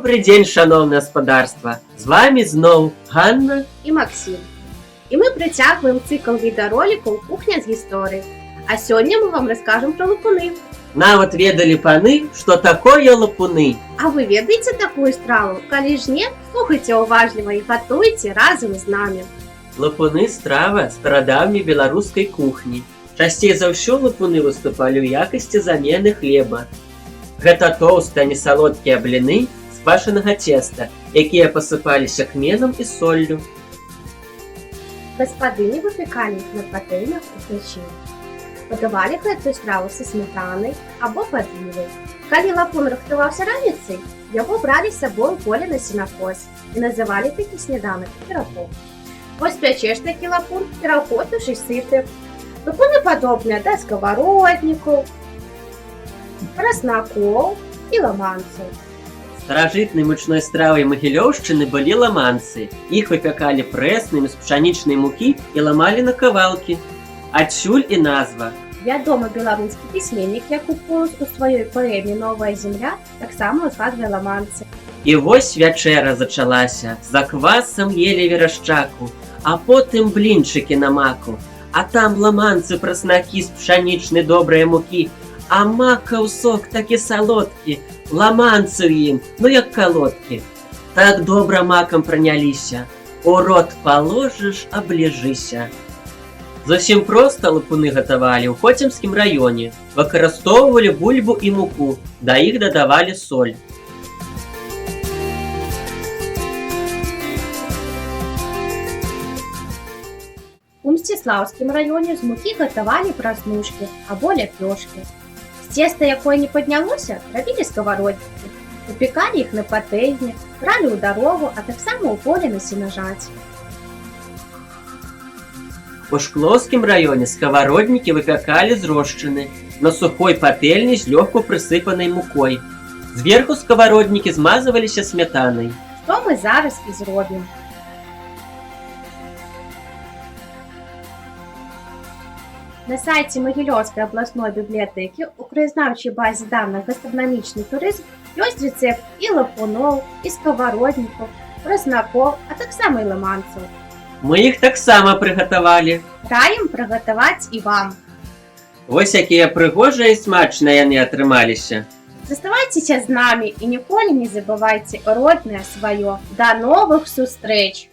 Добрый день, шановне господарство! З вами знов Ганна і Максим. І ми притягуємо цикл відеороликів «Кухня з історії». А сьогодні ми вам розкажемо про лопуни. Нават ведали паны, что такое лопуны. А ви ведаєте таку страву? Коли ж ні, слухайте уважливо і готуйте разом з нами. Лопуны – страва старадаўняй беларускай кухні. Часцей за ўсё лопуны выступалі ў якасці замены хлеба. Гэта тоўстыя несалодкія бліны з квашанага цеста, якія пасыпаліся кменам і соллю. Гаспадыні выпекалі іх на патэльнях у печы. Подавалі гэтую страву са сметанай або падлівай. Калі лапун рыхтаваўся раніцай, яго бралі з сабой у поле на сенакос і называлі такі сняданак пірагом. Вось пячеш такі лапун, пірагот уж і сыты. Лапуны падобныя да сковороднікаў, краснакоў і ламанцаў. Старажытнай мучной стравай магілёўшчыны былі ламанцы. Іх выпякалі прэснымі з пшанічнай мукі і ламалі на кавалкі. Адсюль і назва. Вядомы беларускі пісьменнік Якуб Полус у сваёй паэме «Новая земля» таксама узгадвае ламанцы. І вось вячэра зачалася. За квасам елі верашчаку, а потым блінчыкі на маку. А там ламанцы праснакі з пшанічнай добрай мукі, а макаў сок такі салодкі, ламанцы ў ім, ну як калодкі. Так добра макам праняліся, у рот паложыш, абліжыся. Зусім проста лапуны гатавалі ў Хоцемскім раёне. Выкарыстоўвалі бульбу і муку, да іх дадавалі соль. У Мсціслаўскім раёне з мукі гатавалі праснушкі або ляпёшкі. З цеста, якое не паднялося, рабілі сковороднікі. Выпекалі іх на патэльні, бралі ў дарогу, а таксама ў поле на сенажаць. У Шклоўскім раёне сковороднікі выпякалі з рошчыны на сухой патэльні злёгку прысыпанай мукой. Зверху сковороднікі змазваліся смятанай. Што мы зараз і зробім. На сайце Магілёўскай абласной бібліятэкі у краязнаўчай базе даных «Гастранамічны турызм» ёсць рэцэпт і лапуноў, і сковороднікаў, праснакоў, а таксама і ламанцаў. Мы іх таксама прыгатавалі. Раім прыгатаваць і вам. Вось якія прыгожыя і смачныя яны атрымаліся. Заставайцеся з намі і ніколі не забывайце роднае сваё. Да новых сустрэч!